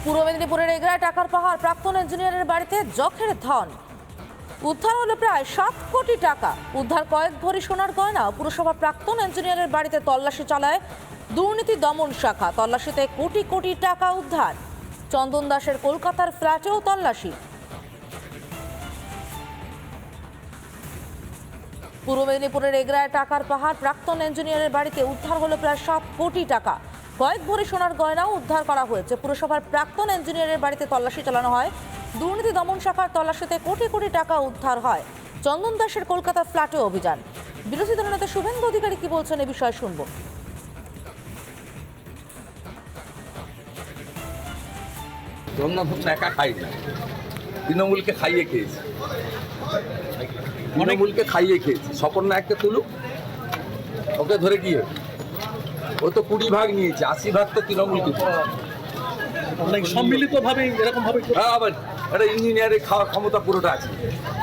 পূর্ব মেদিনীপুরের এগরায় টাকার পাহাড়, প্রাক্তন ইঞ্জিনিয়ারের বাড়িতে যখের ধন। উদ্ধার হলো প্রায় 7 কোটি টাকা। উদ্ধার কয়েক ভরি সোনার গয়না। পুরসভার প্রাক্তন ইঞ্জিনিয়ারের বাড়িতে তল্লাশি চালায় দুর্নীতি দমন শাখা। তল্লাশিতে কোটি কোটি টাকা উদ্ধার। চন্দন দাসের কলকাতার ফ্ল্যাটেও তল্লাশি। পূর্ব মেদিনীপুরের এগরায় টাকার পাহাড়, প্রাক্তন ইঞ্জিনিয়ারের বাড়িতে উদ্ধার হলো প্রায় 7 কোটি টাকা। কয়েক ভরি সোনার গয়নাও উদ্ধার করা হয়েছে। পুরসভার প্রাক্তন ইঞ্জিনিয়ারের বাড়িতে তল্লাশি চালানো হয়। দুর্নীতি দমন শাখার তল্লাশিতে কোটি কোটি টাকা উদ্ধার হয়। চন্দন দাসের কলকাতা ফ্ল্যাটে অভিযান। বিরোধী দলনেতা শুভেন্দু অধিকারী কি বলছেন এ বিষয়ে শুনবো। একা খাই না, তৃণমূলকে খাইয়ে খেয়েছি, তৃণমূলকে খাইয়ে খেয়েছি। স্বপর্ণা একটা তুলুক, ওকে ধরে গিয়ে ও তো 20 ভাগ নিয়েছে, 80 ভাগ তো তৃণমূলকে। সম্মিলিত ভাবে এরকম ভাবে হ্যাঁ, আবার একটা ইঞ্জিনিয়ারের খাওয়ার ক্ষমতা পুরোটা আছে,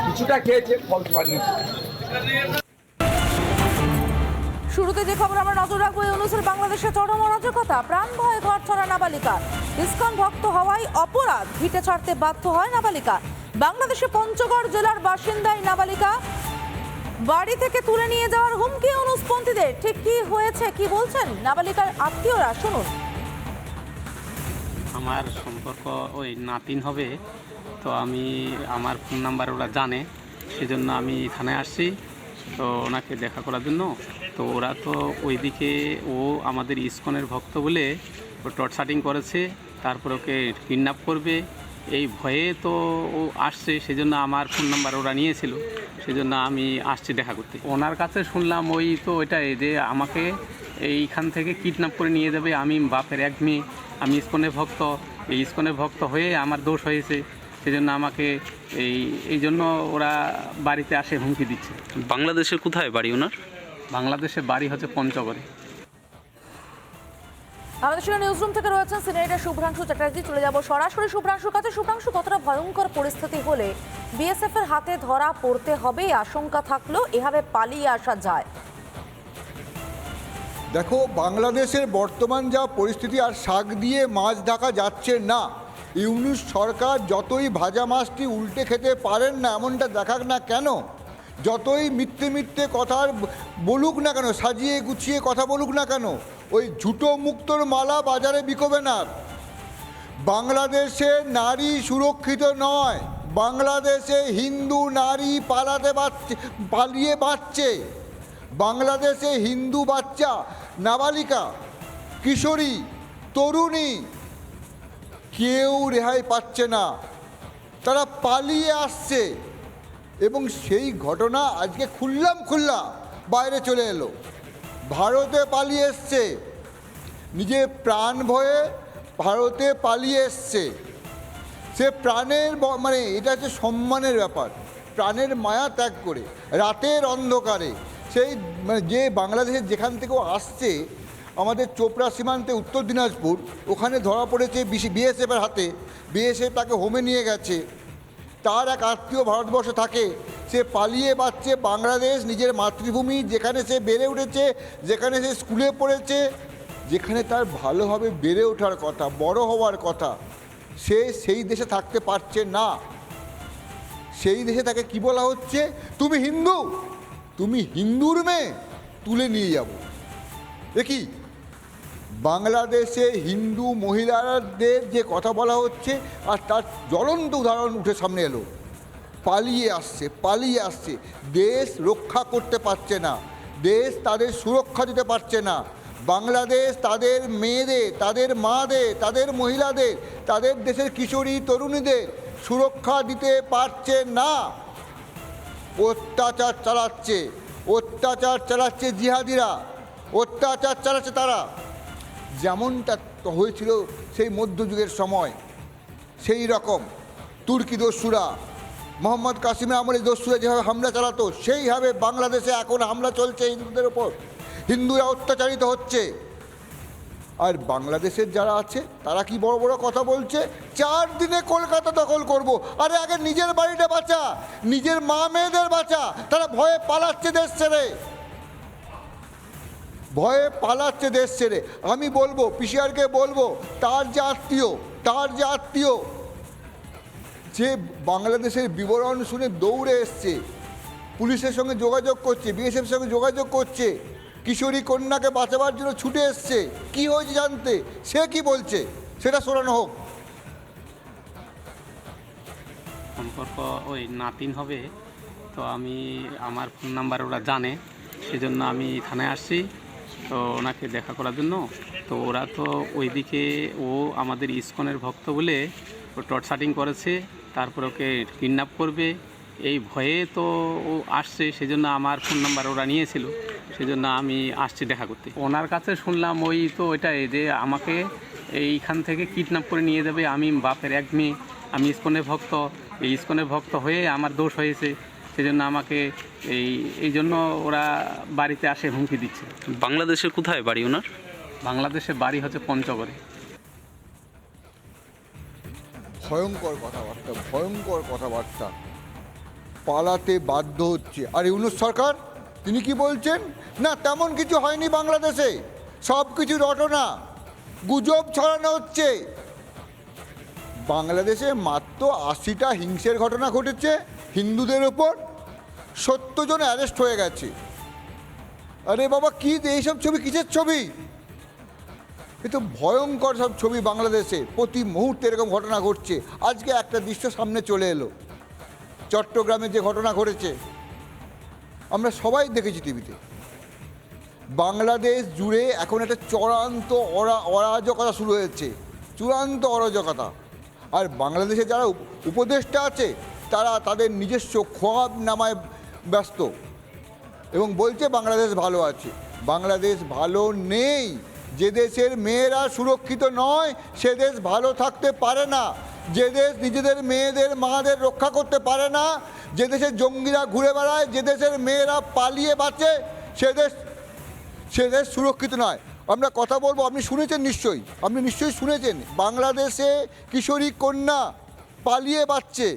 কিছুটা খেয়েছে, ফলস বানিয়ে। শুরুতে যে খবর আমরা নজর রাখবো, ইউনূসের বাংলাদেশে চরম অরাজকতা। প্রাণ ভয়ে ঘর ছাড়া নাবালিকা। ইসকন ভক্ত হওয়ায় অপরাধ, ভিটে ছাড়তে বাধ্য হয় নাবালিকা। বাংলাদেশে পঞ্চগড় জেলার বাসিন্দাই নাবালিকা। বাড়ি থেকে তুলে নিয়ে যাওয়ার হুমকি ইউনূসপন্থীদের। ঠিক কি হয়েছে, কি বলছেন নাবালিকার আত্মীয়রা, শুনুন। আমার সম্পর্ক ওই নাতিন হবে, তো আমি আমার ফোন নাম্বার ওরা জানে, সেজন্য আমি থানায় আসছি তো ওনাকে দেখা করার জন্য। তো ওরা তো ওইদিকে ও আমাদের ইসকনের ভক্ত বলে ও টর্চারিং করেছে, তারপর ওকে কিডন্যাপ করবে এই ভয়ে তো ও আসছে, সেজন্য আমার ফোন নাম্বার ওরা নিয়েছিল, সেজন্য আমি আসছি দেখা করতে। ওনার কাছে শুনলাম ওই তো ওইটাই যে আমাকে এইখান থেকে কিডন্যাপ করে নিয়ে যাবে। আমি বাপের এক মেয়ে, আমি ইসকনের ভক্ত, এই ইসকনের ভক্ত হয়ে আমার দোষ হয়েছে, সেজন্য আমাকে এই জন্য ওরা বাড়িতে আসে হুমকি দিচ্ছে। বাংলাদেশের কোথায় বাড়ি ওনার? বাংলাদেশের বাড়ি হচ্ছে পঞ্চগড়ে। আমাদের সঙ্গে নিউজরুম থেকে রয়েছেন সিনিয়র শুভ্রাংশু চ্যাটার্জি। চলে যাব সরাসরি শুভ্রাংশুর কাছে। শুভ্রাংশু, কতটা ভয়ঙ্কর পরিস্থিতি হলে বিএসএফ এর হাতে ধরা পড়তে হবে আশঙ্কা থাকলেও এভাবে পালিয়ে আসা যায়? দেখো, বাংলাদেশের বর্তমান যা পরিস্থিতি, আর শাক দিয়ে মাছ ঢাকা যাচ্ছে না। ইউনূস সরকার যতই ভাজা মাছটি উল্টে খেতে পারেন না এমনটা দেখাক না কেন, যতই মিথ্যে মিথ্যে কথা বলুক না কেন, সাজিয়ে গুছিয়ে কথা বলুক না কেন, ওই ঝুটো মুক্তোর মালা বাজারে বিকোবে না। বাংলাদেশে নারী সুরক্ষিত নয়। বাংলাদেশে হিন্দু নারী পালিয়ে বাঁচছে। বাংলাদেশে হিন্দু বাচ্চা, নাবালিকা, কিশোরী, তরুণী কেউ রেহাই পাচ্ছে না, তারা পালিয়ে আসছে। এবং সেই ঘটনা আজকে খুল্লা বাইরে চলে এলো। ভারতে পালিয়ে এসছে, নিজে প্রাণ ভয়ে ভারতে পালিয়ে এসছে। সে প্রাণের মানে এটা হচ্ছে সম্মানের ব্যাপার, প্রাণের মায়া ত্যাগ করে রাতের অন্ধকারে সেই মানে যে বাংলাদেশের যেখান থেকেও আসছে, আমাদের চোপড়া সীমান্তে উত্তর দিনাজপুর, ওখানে ধরা পড়েছে বিএসএফের হাতে। বিএসএফ তাকে হোমে নিয়ে গেছে। তার এক আত্মীয় ভারতবর্ষে থাকে, সে পালিয়ে বাঁচছে। বাংলাদেশ নিজের মাতৃভূমি, যেখানে সে বেড়ে উঠেছে, যেখানে সে স্কুলে পড়েছে, যেখানে তার ভালোভাবে বেড়ে ওঠার কথা, বড় হওয়ার কথা, সে সেই দেশে থাকতে পারছে না। সেই দেশে তাকে কি বলা হচ্ছে, তুমি হিন্দু, তুমি হিন্দুর মেয়ে, তুলে নিয়ে যাব। দেখি বাংলাদেশে হিন্দু মহিলাদের যে কথা বলা হচ্ছে, আর তার জ্বলন্ত উদাহরণ উঠে সামনে এলো। পালিয়ে আসছে, দেশ রক্ষা করতে পারছে না, দেশ তাদের সুরক্ষা দিতে পারছে না। বাংলাদেশ তাদের মেয়েদের, তাদের মাদের, তাদের মহিলাদের, তাদের দেশের কিশোরী তরুণীদের সুরক্ষা দিতে পারছে না। অত্যাচার চালাচ্ছে জিহাদিরা, অত্যাচার চালাচ্ছে তারা। যেমনটা হয়েছিল সেই মধ্যযুগের সময়, সেই রকম তুর্কি দস্যুরা, মোহাম্মদ কাসিমের আমলে দস্যুরা যেভাবে হামলা চালাতো, সেইভাবে বাংলাদেশে এখন হামলা চলছে হিন্দুদের ওপর। হিন্দুরা অত্যাচারিত হচ্ছে। আর বাংলাদেশের যারা আছে তারা কি বড় বড় কথা বলছে, 4 দিনে কলকাতা দখল করব। আরে আগে নিজের বাড়িটা বাঁচা, নিজের মা মেয়েদের বাঁচা। তারা ভয়ে পালাচ্ছে দেশ ছেড়ে, ভয়ে পালাচ্ছে দেশ ছেড়ে। আমি বলবো, পিসিআরকে বলবো, তার যে আত্মীয় তার যে আত্মীয়, যে বাংলাদেশের বিবরণ শুনে দৌড়ে এসছে, পুলিশের সঙ্গে যোগাযোগ করছে, বিএসএফের সঙ্গে যোগাযোগ করছে, কিশোরী কন্যাকে বাঁচাবার জন্য ছুটে এসছে, কি হয়েছে জানতে, সে কি বলছে সেটা শোনানো হোক। সম্পর্ক ওই নাতিন হবে, তো আমি আমার ফোন নাম্বার ওরা জানে, সেজন্য আমি থানায় আসছি তো ওনাকে দেখা করার জন্য। তো ওরা তো ওইদিকে ও আমাদের ইসকনের ভক্ত বলে ও টর্চারিং করেছে, তারপর ওকে কিডন্যাপ করবে এই ভয়ে তো ও আসছে, সেজন্য আমার ফোন নাম্বার ওরা নিয়েছিল, সেজন্য আমি আসছি দেখা করতে। ওনার কাছে শুনলাম ওই তো ওইটাই যে আমাকে এইখান থেকে কিডন্যাপ করে নিয়ে যাবে, আমি বাপের এক মেয়ে, আমি ইসকনের ভক্ত, এই ইসকনের ভক্ত হয়ে আমার দোষ হয়েছে, সেজন্য আমাকে এই জন্য ওরা বাড়িতে আসে হুমকি দিচ্ছে। বাংলাদেশের কোথায় বাড়ি ওনার? বাংলাদেশের বাড়ি হচ্ছে পঞ্চগড়ে। ভয়ঙ্কর কথাবার্তা, ভয়ঙ্কর কথাবার্তা। পালাতে বাধ্য হচ্ছে। আর ইউনূস সরকার তিনি কি বলছেন, না তেমন কিছু হয়নি বাংলাদেশে, সব কিছু রটনা, গুজব ছড়ানো হচ্ছে। বাংলাদেশে মাত্র 80টা হিংসের ঘটনা ঘটেছে হিন্দুদের ওপর, 70 জন অ্যারেস্ট হয়ে গেছে। আরে বাবা, কি এইসব ছবি, কিসের ছবি? এ তো ভয়ঙ্কর সব ছবি বাংলাদেশে, প্রতি মুহূর্তে এরকম ঘটনা ঘটছে। আজকে একটা দৃশ্য সামনে চলে এলো, চট্টগ্রামে যে ঘটনা ঘটেছে, আমরা সবাই দেখেছি টিভিতে। বাংলাদেশ জুড়ে এখন একটা চূড়ান্ত অরাজকতা শুরু হয়েছে, চূড়ান্ত অরাজকতা। আর বাংলাদেশে যারা উপদেষ্টা আছে তারা তাদের নিজস্ব খোয়াব নামায় ব্যস্ত এবং বলছে বাংলাদেশ ভালো আছে। বাংলাদেশ ভালো নেই। যে দেশের মেয়েরা সুরক্ষিত নয় সে দেশ ভালো থাকতে পারে না। যে দেশ নিজেদের মেয়েদের মাদের রক্ষা করতে পারে না, যে দেশের জঙ্গিরা ঘুরে বেড়ায়, যে দেশের মেয়েরা পালিয়ে বাঁচে, সে দেশ সুরক্ষিত নয়। আমরা কথা বলবো, আপনি শুনেছেন নিশ্চয়ই, আপনি নিশ্চয়ই শুনেছেন বাংলাদেশে কিশোরী কন্যা পালিয়ে বাঁচছে,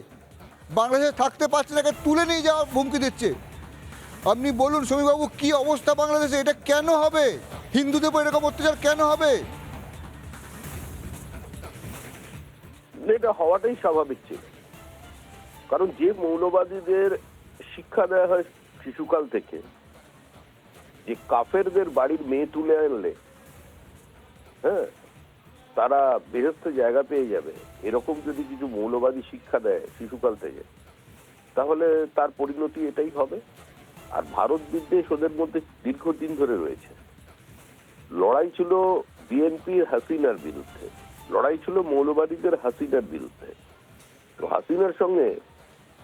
বাংলাদেশে থাকতে পারছে না, তুলে নিয়ে যাওয়ার হুমকি দিচ্ছে। আপনি বলুন সমীবাবু, কি অবস্থা বাংলাদেশে? এটা কেন হবে? হিন্দুদের উপর এরকম অত্যাচার কেন হবে? এটা হওয়াটাই স্বাভাবিক ছিল, কারণ যে মৌলবাদীদের শিক্ষা দেওয়া হয় শিশুকাল থেকে যে কাফেরদের বাড়ির মেয়ে তুলে আনলে হ্যাঁ তারা বেহেশতে জায়গা পেয়ে যাবে, এরকম যদি কিছু মৌলবাদী শিক্ষা দেয় শিশুকাল থেকে, তাহলে তার পরিণতি এটাই হবে। আর ভারত বিদ্বেষ ওদের মধ্যে দীর্ঘদিন ধরে রয়েছে। লড়াই ছিল বিএনপির হাসিনার বিরুদ্ধে, লড়াই ছিল মৌলবাদীদের হাসিনার বিরুদ্ধে। তো হাসিনার সঙ্গে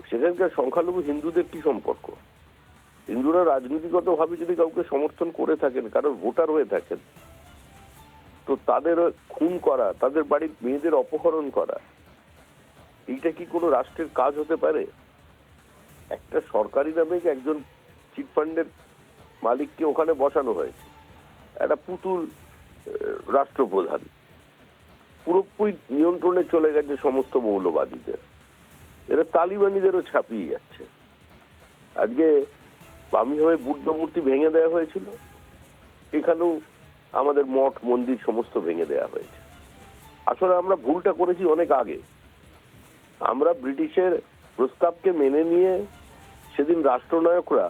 সেখানকার সংখ্যালঘু হিন্দুদের কি সম্পর্ক? হিন্দুরা রাজনীতিগতভাবে যদি কাউকে সমর্থন করে থাকেন, কারণ ভোটার হয়ে থাকেন, তো তাদের খুন করা, তাদের বাড়ির মেয়েদের অপহরণ করা, এইটা কি কোনো রাষ্ট্রের কাজ হতে পারে? একটা সরকারি নামে একজন চিটফান্ডের মালিককে ওখানে বসানো হয়েছে, একটা পুতুল রাষ্ট্রপ্রধান, পুরোপুরি নিয়ন্ত্রণে চলে গেছে সমস্ত মৌলবাদীদের। এরা তালিবানিদেরও ছাপিয়ে যাচ্ছে। আজকে বামি হয়ে বুদ্ধ মূর্তি ভেঙে দেওয়া হয়েছিল, এখানেও আমাদের মঠ মন্দির সমস্ত ভেঙে দেওয়া হয়েছে। আসলে আমরা ভুলটা করেছি অনেক আগে। আমরা ব্রিটিশের প্রস্তাবকে মেনে নিয়ে সেদিন রাষ্ট্রনায়করা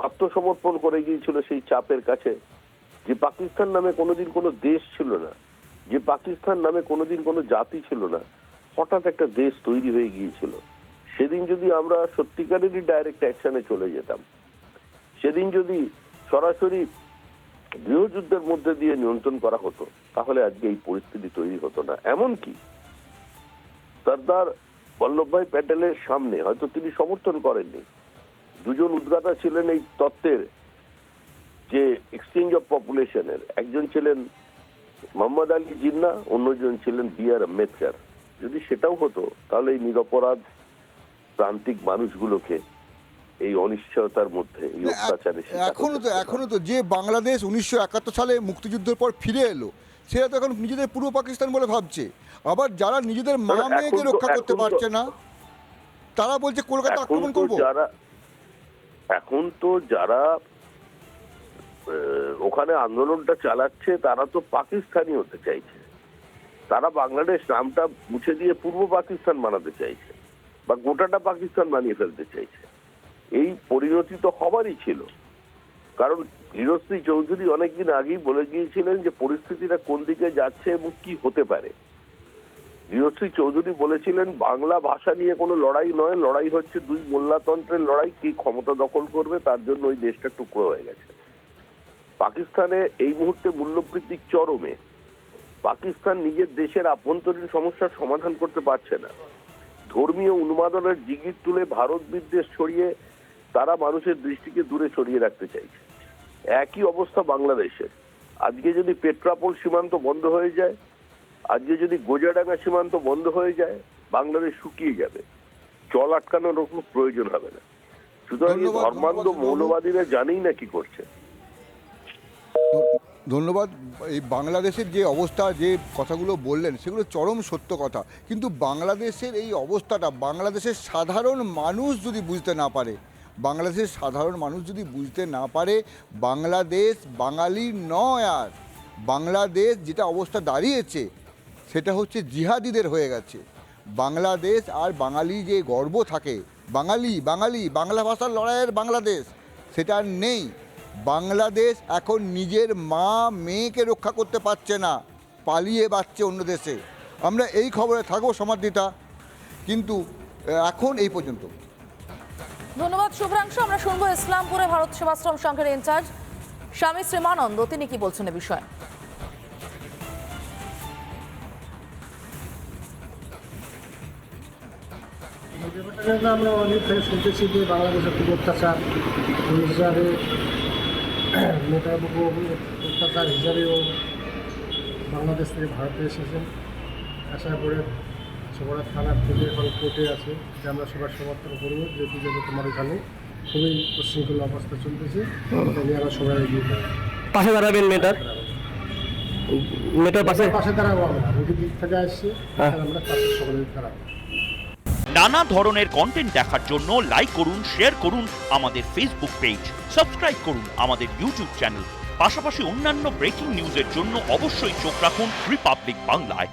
আত্মসমর্পণ করে গিয়েছিল সেই চাপের কাছে, যে পাকিস্তান নামে কোনোদিন কোনো দেশ ছিল না, যে পাকিস্তান নামে কোনোদিন কোনো জাতি ছিল না, হঠাৎ একটা দেশ তৈরি হয়ে গিয়েছিল। সেদিন যদি আমরা সত্যিকারেরই ডাইরেক্ট অ্যাকশনে চলে যেতাম, সেদিন যদি সরাসরি গৃহযুদ্ধের মধ্যে দিয়ে নিয়ন্ত্রণ করা হতো, তাহলে আজকে এই পরিস্থিতি তৈরি হতো না। এমনকি সর্দার বল্লভভাই প্যাটেলের সামনে হয়তো তিনি সমর্থন করেননি, দুজন উদ্গাতা ছিলেন এই তত্ত্বের, যে এক্সচেঞ্জ অফ পপুলেশনের, একজন ছিলেন মোহাম্মদ আলী জিন্না, অন্যজন ছিলেন বি.আর. আম্বেদকর। যদি সেটাও হতো তাহলে এই নিরপরাধ প্রান্তিক মানুষগুলোকে এই অনিশ্চয়তার মধ্যে, এই অত্যাচারে এখনো তো যে বাংলাদেশ 1971 সালে মুক্তিযুদ্ধের পর ফিরে এলো, সেটা তো এখন নিজেদের পূর্ব পাকিস্তান বলে ভাবছে। আবার যারা নিজেদের মা মেয়েকে রক্ষা করতে পারছে না, তারা বলছে কলকাতা আক্রমণ করবো। এখন তো যারা ওখানে আন্দোলনটা চালাচ্ছে তারা তো পাকিস্তানি হতে চাইছে, তারা বাংলাদেশ নামটা মুছে দিয়ে পূর্ব পাকিস্তান বানাতে চাইছে বা গোটাটা পাকিস্তান বানিয়ে ফেলতে চাইছে। এই পরিণতি তো হবারই ছিল, কারণ ধীরশ্রী চৌধুরী অনেকদিন আগেই বলে গিয়েছিলেন যে পরিস্থিতিটা কোন দিকে যাচ্ছে এবং কি হতে পারে। ধীরশ্রী চৌধুরী বলেছিলেন বাংলা ভাষা নিয়ে কোনো লড়াই নয়, লড়াই হচ্ছে দুই মোল্লাতন্ত্রের লড়াই, কি ক্ষমতা দখল করবে, তার জন্য ওই দেশটা টুকরো হয়ে গেছে। পাকিস্তানে এই মুহূর্তে মূল্যবৃদ্ধির চরমে। পাকিস্তান নিজের দেশের আভ্যন্তরীণ সমস্যার সমাধান করতে পারছে না। ধর্মীয় উন্মাদনের জিগির তুলে ভারত বিদ্বেষ ছড়িয়ে তারা মানুষের দৃষ্টিকে দূরে সরিয়ে রাখতে চাইছে। একই অবস্থা বাংলাদেশের। আজকে যদি পেট্রাপোল সীমান্ত বন্ধ হয়ে যায়, আজকে যদি গোজাডাঙ্গা সীমান্ত বন্ধ হয়ে যায়, বাংলাদেশ শুকিয়ে যাবে, জল আটকানোর কোনো প্রয়োজন হবে না। সুতরাং এই ধর্মান্ধ মৌলবাদীরা জানেই না কি করছে। ধন্যবাদ। এই বাংলাদেশের যে অবস্থা, যে কথাগুলো বললেন সেগুলো চরম সত্য কথা, কিন্তু বাংলাদেশের এই অবস্থাটা বাংলাদেশের সাধারণ মানুষ যদি বুঝতে না পারে, বাংলাদেশের সাধারণ মানুষ যদি বুঝতে না পারে, বাংলাদেশ বাঙালি নয়। আর বাংলাদেশ যেটা অবস্থা দাঁড়িয়েছে সেটা হচ্ছে জিহাদিদের হয়ে গেছে। বাংলাদেশ আর বাঙালি যে গর্ব থাকে, বাঙালি বাঙালি বাংলা ভাষার লড়াইয়ের বাংলাদেশ, সেটা আর নেই। বাংলাদেশ এখন নিজের মা মেয়েকে রক্ষা করতে পারছে না, পালিয়ে বাঁচছে অন্য দেশে। আমরা এই খবরে থাকবো সমাদৃতা, কিন্তু এখন এই পর্যন্ত। ধন্যবাদ শুভ্রাংশু। আমরা শুনবো ইসলামপুরে ভারত সেবাশ্রম সংঘের ইনচার্জ স্বামী শ্রীমানন্দ, তিনি কি বলছেন এ বিষয়ে। আমরা অনেক শুনতেছি যে বাংলাদেশের খুব অত্যাচার হিসাবে, নেতার অত্যাচার হিসাবেও বাংলাদেশ থেকে ভারতে এসেছেন। আসার পরে সবার থানার থেকে এখন কোর্টে আছে, যে আমরা সবার সমর্থন করব, যেহেতু তোমার এখানে খুবই উচ্ছৃঙ্খল অবস্থা চলতেছে, তাই আমরা সবাই এগিয়ে যাবো। পাশে দাঁড়াবেন মেয়েটার পাশে দাঁড়াবো। আমরা ওই দিক থেকে আসছি, আমরা পাশে সকলে দাঁড়াবো। নানা ধরনের কন্টেন্ট দেখার জন্য লাইক করুন, শেয়ার করুন আমাদের ফেসবুক পেজ, সাবস্ক্রাইব করুন আমাদের ইউটিউব চ্যানেল। পাশাপাশি অন্যান্য ব্রেকিং নিউজের জন্য অবশ্যই চোখ রাখুন রিপাবলিক বাংলায়।